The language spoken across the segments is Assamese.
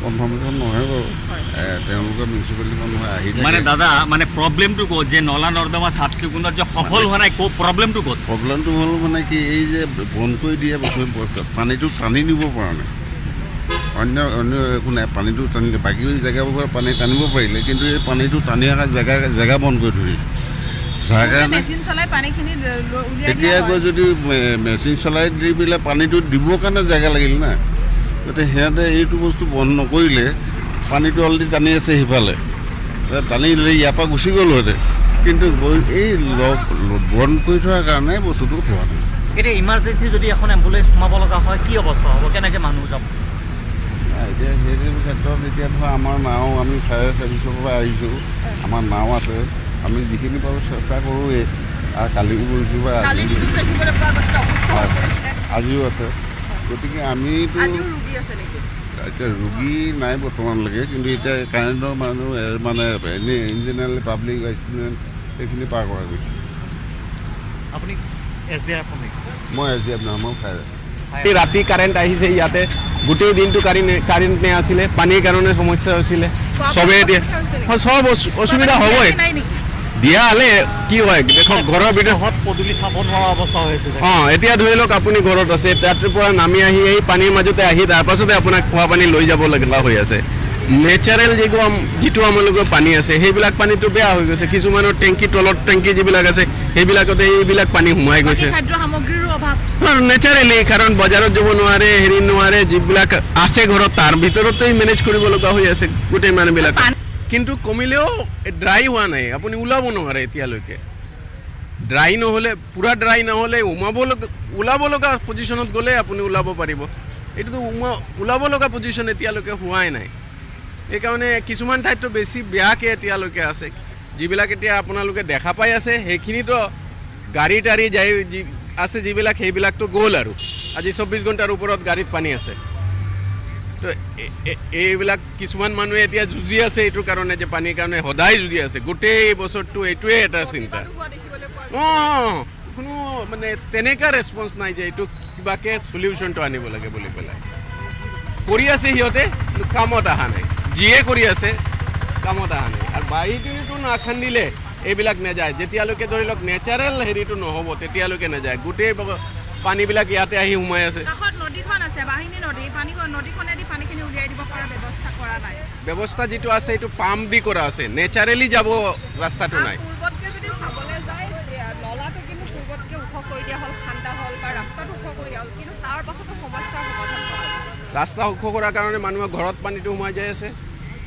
কনফাৰ্মেশ্যন নহয় বাৰু তেওঁলোকৰ মিউনিচিপালিটি মানুহে আহি মানে দাদা মানে প্ৰব্লেমটো ক'ত যে নলা নৰ্দমা চাফ চিকুণত যে সফল হোৱা নাই প্ৰব্লেমটো ক'ত? প্ৰব্লেমটো হ'ল মানে কি এই যে বন্ধ কৰি দিয়া পানীটো টানি নিব পৰা নাই অন্য একো নাই পানীটো টানি বাকী জেগাবোৰত পানী টানিব পাৰিলে কিন্তু এই পানীটো টানি অহা জেগা বন্ধ কৰি ধৰিছে যাৰ কাৰণে এতিয়া গৈ যদি মেচিন চলাই দি পেলাই পানীটো দিবৰ কাৰণে জেগা লাগিল না গতিকে সিহঁতে এইটো বস্তু বন্ধ নকৰিলে পানীটো অলৰেডি টানি আছে সিফালে টানি দিলে ইয়াৰ পৰা গুচি গ'লহেঁতেন কিন্তু এই বন্ধ কৰি থোৱাৰ কাৰণে বস্তুটো হোৱা নাই। এতিয়া ইমাৰ্জেঞ্চি যদি এখন এম্বুলেঞ্চ সোমাব লগা হয় কি অৱস্থা হ'ব কেনেকৈ মানুহ যাব? এতিয়া সেইটো ক্ষেত্ৰত এতিয়া ধৰা আমাৰ নাও আমি ফায়াৰ ছাৰ্ভিচৰ পৰা আহিছোঁ আমাৰ নাও আছে আমি যিখিনি পাৰোঁ চেষ্টা কৰোঁৱেই আৰু কালিও কৰিছোঁ বা আজিও আছে গতিকে আমিতো এতিয়া ৰোগী নাই বৰ্তমানলৈকে কিন্তু এতিয়া কাৰেণ্টৰ মানুহ মানে এনেই ইঞ্জিনিয়াৰ পাব্লিক এক্সিডেণ্ট সেইখিনি পাৰ কৰা গৈছে। আপুনি SDF মই SDF নহয় মই ফায়াৰ। ৰাতি কাৰেণ্ট আহিছে ইয়াতে গোটেই দিনটো কাৰেণ্ট নাছিলে পানীৰ কাৰণে সমস্যা হৈছিলে চবেই এতিয়া চব অসুবিধা হ'বই দিয়া হ'লে কি হয় দেখক ঘৰৰ ভিতৰত পদূলি চাব নোৱাৰা অৱস্থা হৈছে এতিয়া ধৰি লওক আপুনি ঘৰত আছে তাৰ পৰা নামি আহি এই পানীৰ মাজতে আহি তাৰপাছতে আপোনাক খোৱা পানী লৈ যাব লগা হৈ আছে নেচাৰেল যিটো আমালোকৰ পানী আছে সেইবিলাক পানীটো বেয়া হৈ গৈছে কিছুমানৰ টেংকি তলত টেংকি যিবিলাক আছে সেইবিলাকতে এইবিলাক পানী সোমাই গৈছে নেচাৰেলি কাৰণ বজাৰত যাব নোৱাৰে হেৰি নোৱাৰে যিবিলাক আছে ঘৰত তাৰ ভিতৰতেই মেনেজ কৰিব লগা হৈ আছে গোটেই মানুহবিলাক কিন্তু কমিলেও ড্ৰাই হোৱা নাই আপুনি ওলাব নোৱাৰে এতিয়ালৈকে ড্ৰাই নহ'লে পূৰা ড্ৰাই নহ'লে ওলাব লগা পজিশ্যনত গ'লে আপুনি ওলাব পাৰিব এইটোতো ওলাব লগা পজিশ্যন এতিয়ালৈকে হোৱাই নাই এইকাৰণে কিছুমান ঠাইততো বেছি বেয়াকৈ এতিয়ালৈকে আছে যিবিলাক এতিয়া আপোনালোকে দেখা পাই আছে সেইখিনিতো গাড়ী টাড়ী যাই আছে যিবিলাক সেইবিলাকতো গ'ল আৰু আজি 24 ঘণ্টাৰ ওপৰত গাড়ীত পানী আছে তো এইবিলাক কিছুমান মানুহে এতিয়া যুঁজি আছে এইটোৰ কাৰণে যে পানীৰ কাৰণে সদায় যুঁজি আছে গোটেই বছৰটো এইটোৱে এটা চিন্তা কোনো মানে তেনেকুৱা ৰেছপন্স নাই যে এইটো কিবাকৈ চলিউশ্যনটো আনিব লাগে বুলি পেলাই কৰি আছে সিহঁতে কামত অহা নাই যিয়ে কৰি আছে কামত অহা নাই আৰু বাৰীটো নাখান্দিলে এইবিলাক নাযায় যেতিয়ালৈকে ধৰি লওক নেচাৰেল হেৰিটো নহ'ব তেতিয়ালৈকে নাযায় গোটেই পানীবিলাক ইয়াতে আহি সোমাই আছে ব্যৱস্থা যিটো আছে এইটো পাম্প দি কৰা আছে নেচাৰেলি যাব ৰাস্তাটো নাই ৰাস্তা ওখ কৰাৰ কাৰণে মানুহৰ ঘৰত পানীটো সোমাই যাই আছে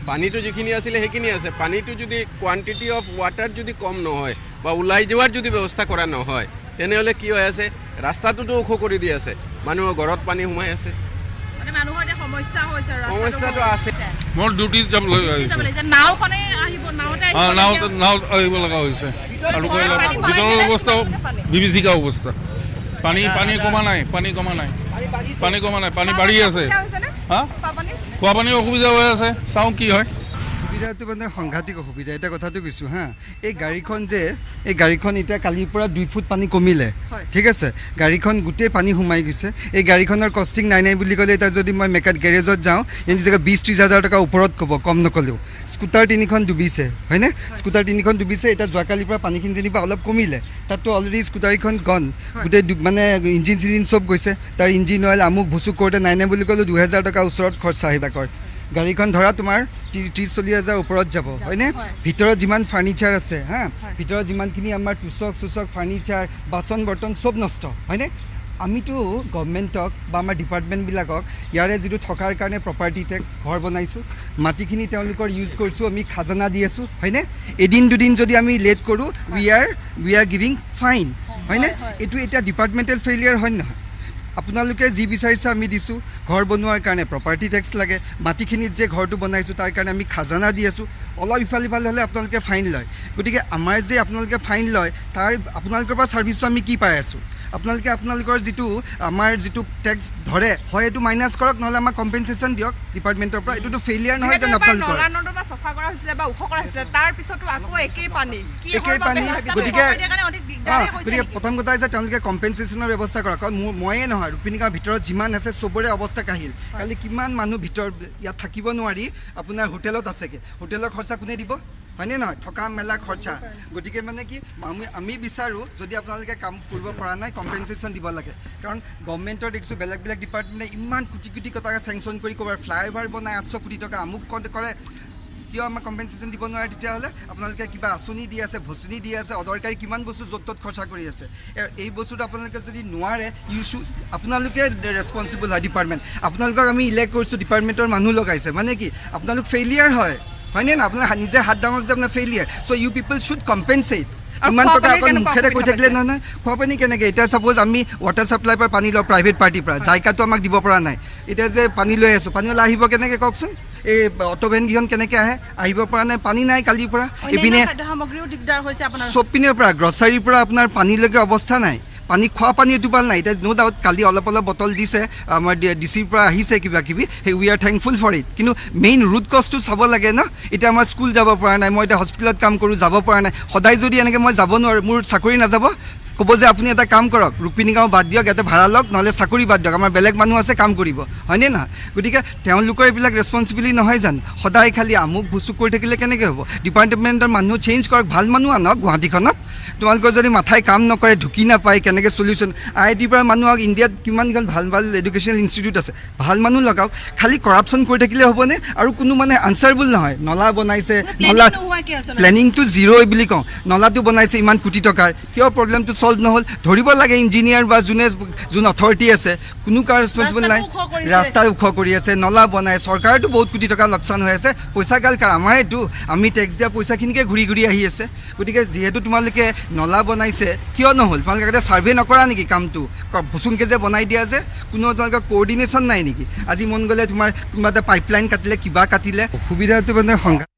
পানীটো যিখিনি আছিলে সেইখিনি আছে পানীটো যদি কোৱান্টিটি অফ ৱাটাৰ যদি কম নহয় বা ওলাই যোৱাৰ যদি ব্যৱস্থা কৰা নহয় তেনেহ'লে কি হৈ আছে ৰাস্তাটোতো ওখ কৰি দি আছে মানুহৰ ঘৰত পানী সোমাই আছে সমস্যাটো আছে মোৰ ডিউটিত যাব লগা হৈছে নাও আহিব লগা হৈছে আৰু ভিতৰৰ অৱস্থাও বিভীষিকা অৱস্থা পানী কমা নাই পানী পানী বাঢ়ি আছে খোৱা পানীৰ অসুবিধা হৈ আছে চাওঁ কি হয় অসুবিধাটো মানে সাংঘাতিক অসুবিধা এটা কথাটো কৈছোঁ এই গাড়ীখন এতিয়া কালিৰ পৰা 2 ফুট পানী কমিলে ঠিক আছে গাড়ীখন গোটেই পানী সোমাই গৈছে এই গাড়ীখনৰ কষ্টিং নাই বুলি ক'লে এতিয়া যদি মই গেৰেজত যাওঁ এনে জেগা 20-30 হাজাৰ টকা ওপৰত ক'ব কম নক'লেও স্কুটাৰ 3খন ডুবিছে হয়নে স্কুটাৰ 3খন ডুবিছে এতিয়া যোৱাকালিৰ পৰা পানীখিনি যেনিবা অলপ কমিলে তাততো অলৰেডি স্কুটাৰখন গন গোটেই মানে ইঞ্জিন চব গৈছে তাৰ ইঞ্জিন অইল আমুক ভুচুক কৰোঁতে নাই বুলি ক'লেও 2000 টকা ওচৰত খৰচা আহিবা গাড়ীখন ধৰা তোমাৰ 30-40 হাজাৰ ওপৰত যাব হয়নে ভিতৰত যিমান ফাৰ্নিচাৰ আছে ভিতৰত যিমানখিনি আমাৰ টুচক ফাৰ্নিচাৰ বাচন বৰ্তন চব নষ্ট হয়নে আমিতো গভৰ্ণমেণ্টক বা আমাৰ ডিপাৰ্টমেণ্টবিলাকক ইয়াৰে যিটো থকাৰ কাৰণে প্ৰপাৰ্টি টেক্স ঘৰ বনাইছোঁ মাটিখিনি তেওঁলোকৰ ইউজ কৰিছোঁ আমি খাজানা দি আছোঁ হয়নে এদিন দুদিন যদি আমি লেট কৰোঁ উই আৰ গিভিং ফাইন হয়নে এইটো এতিয়া ডিপাৰ্টমেণ্টেল ফেইলিয়াৰ হয় নহয় আপোনালোকে যি বিচাৰিছে আমি দিছোঁ ঘৰ বনোৱাৰ কাৰণে প্ৰপাৰ্টি টেক্স লাগে মাটিখিনিত যে ঘৰটো বনাইছোঁ তাৰ কাৰণে আমি খাজানা দি আছোঁ অলপ ইফালে হ'লে আপোনালোকে ফাইন লয় গতিকে আমাৰ যে আপোনালোকে ফাইন লয় তাৰ আপোনালোকৰ পৰা ছাৰ্ভিচটো আমি কি পাই আছোঁ আপোনালোকৰ আমাৰ যিটো টেক্স ধৰে হয় এইটো মাইনাছ কৰক নহ'লে আমাক কম্পেনচেশ্যন দিয়ক ডিপাৰ্টমেণ্টৰ পৰা এইটোতো ফেইলিয়াৰ নহয় যেন আপোনালোকৰ গতিকে গতিকে প্ৰথম কথা হৈছে তেওঁলোকে কম্পেনচেশ্যনৰ ব্যৱস্থা কৰক। কাৰণ ময়ে নহয়, ৰুক্মিণী গাঁৱৰ ভিতৰত যিমান আছে চবৰে অৱস্থা কাহিল। কালি কিমান মানুহ ভিতৰত ইয়াত থাকিব নোৱাৰি আপোনাৰ হোটেলত আছেগৈ, হোটেলৰ খৰচা কোনে দিব, হয়নে নহয়? থকা মেলা খৰচা। গতিকে মানে কি আমি বিচাৰোঁ যদি আপোনালোকে কাম কৰিব পৰা নাই কম্পেনচেশ্যন দিব লাগে। কাৰণ গভৰ্ণমেণ্টৰ দেখিছোঁ বেলেগ বেলেগ ডিপাৰ্টমেণ্টে ইমান কোটি কোটি টকা চেংচন কৰি ক'ৰবাৰ ফ্লাইঅভাৰ বনাই 800 কোটি টকা আমুক কৰে, কিয় আমাক কম্পেনচেশ্যন দিব নোৱাৰে? তেতিয়াহ'লে আপোনালোকে কিবা আঁচনি দি আছে, ভচনি দি আছে, অদৰকাৰী কিমান বস্তু য'ত ত'ত খৰচা কৰি আছে। এই বস্তুটো আপোনালোকে যদি নোৱাৰে আপোনালোকে ৰেছপনচিবল হয় ডিপাৰ্টমেণ্ট। আপোনালোকক আমি ইলেক্ট কৰিছোঁ, ডিপাৰ্টমেণ্টৰ মানুহ লগাইছে, মানে কি আপোনালোক ফেইলিয়াৰ হয়নে না? আপোনাৰ নিজে হাত ডাঙৰ যে আপোনাৰ failure. So' you people should compensate. ইমান টকা অকল মুখেৰে কৈ থাকিলে নহয়। খোৱা পানী কেনেকৈ? এতিয়া চাপ'জ আমি ৱাটাৰ ছাপ্লাইৰ পৰা পানী লওঁ প্ৰাইভেট পাৰ্টিৰ পৰা, জাইকাটো আমাক দিব পৰা নাই। এতিয়া যে পানী লৈ আছোঁ, পানীৱালা আহিব কেনেকৈ কওকচোন? এই অটো ভেনকেইখন কেনেকৈ আহিব পৰা নাই, পানী নাই কালিৰ পৰা। ইপিনে চব পিনৰ পৰা গ্ৰচাৰীৰ পৰা আপোনাৰ পানীলৈকে অৱস্থা নাই। খোৱা পানী এটোপাল নাই। এতিয়া ন' ডাউট কালি অলপ বটল দিছে, আমাৰ ডিচিৰ পৰা আহিছে কিবা কিবি, সেই we are thankful for it. কিন্তু মেইন ৰুট কজটো চাব লাগে ন। এতিয়া আমাৰ স্কুল যাব পৰা নাই, মই এতিয়া হস্পিটেলত কাম কৰোঁ, যাব পৰা নাই। সদায় যদি এনেকৈ মই যাব নোৱাৰোঁ, মোৰ চাকৰি নাযাব। ক'ব যে আপুনি এটা কাম কৰক, ৰুক্মিণী গাঁও বাদ দিয়ক, ইয়াতে ভাড়া লওক, নহ'লে চাকৰি বাদ দিয়ক, আমাৰ বেলেগ মানুহ আছে কাম কৰিব, হয়নে নহয়? গতিকে তেওঁলোকৰ এইবিলাক ৰেছপনচিবিলিটি নহয় জানো? সদায় খালি আমুক ভুচুক কৰি থাকিলে কেনেকৈ হ'ব? ডিপাৰ্টমেণ্টৰ মানুহ চেঞ্জ কৰক, ভাল মানুহ আনক গুৱাহাটীখনত। তোমালোকৰ যদি মাথাই কাম নকৰে, ঢুকি নাপায় কেনেকৈ চলিউশ্যন, IITৰ পৰা মানুহ আহক, ইণ্ডিয়াত কিমানখন ভাল ভাল এডুকেশ্যনেল ইনষ্টিটিউট আছে, ভাল মানুহ লগাওক। খালি কৰাপশ্যন কৰি থাকিলে হ'বনে? আৰু কোনো মানে আনচাৰবল নহয়। নলা বনাইছে, নলা প্লেনিংটো জিৰ' বুলি কওঁ। নলাটো বনাইছে ইমান কোটি টকাৰ, কিয় প্ৰব্লেমটো চল্ভ নহ'ল? ধৰিব লাগে ইঞ্জিনিয়াৰ বা যোন অথৰিটি আছে, কোনো কাৰ ৰেছপনচিবল নাই। ৰাস্তা ওখ কৰি আছে, নলা বনাই, চৰকাৰতো বহুত কোটি টকা লোকচান হৈ আছে। পইচা কাল কাৰ? আমাৰেতো, আমি টেক্স দিয়া পইচাখিনিকে ঘূৰি ঘূৰি আহি আছে। গতিকে যিহেতু তোমালোকে নলা বনাইছে, কিয় নহ'ল? তোমালোকে এতিয়া ছাৰ্ভে নকৰা নেকি? কামটো ভুচুংকৈ যে বনাই দিয়া যে, কোনো তোমালোকৰ কোঅৰ্ডিনেশ্যন নাই নেকি? আজি মন গ'লে তোমাৰ কোনোবা এটা পাইপলাইন কাটিলে, কিবা কাটিলে, অসুবিধাটো মানে সংঘাত।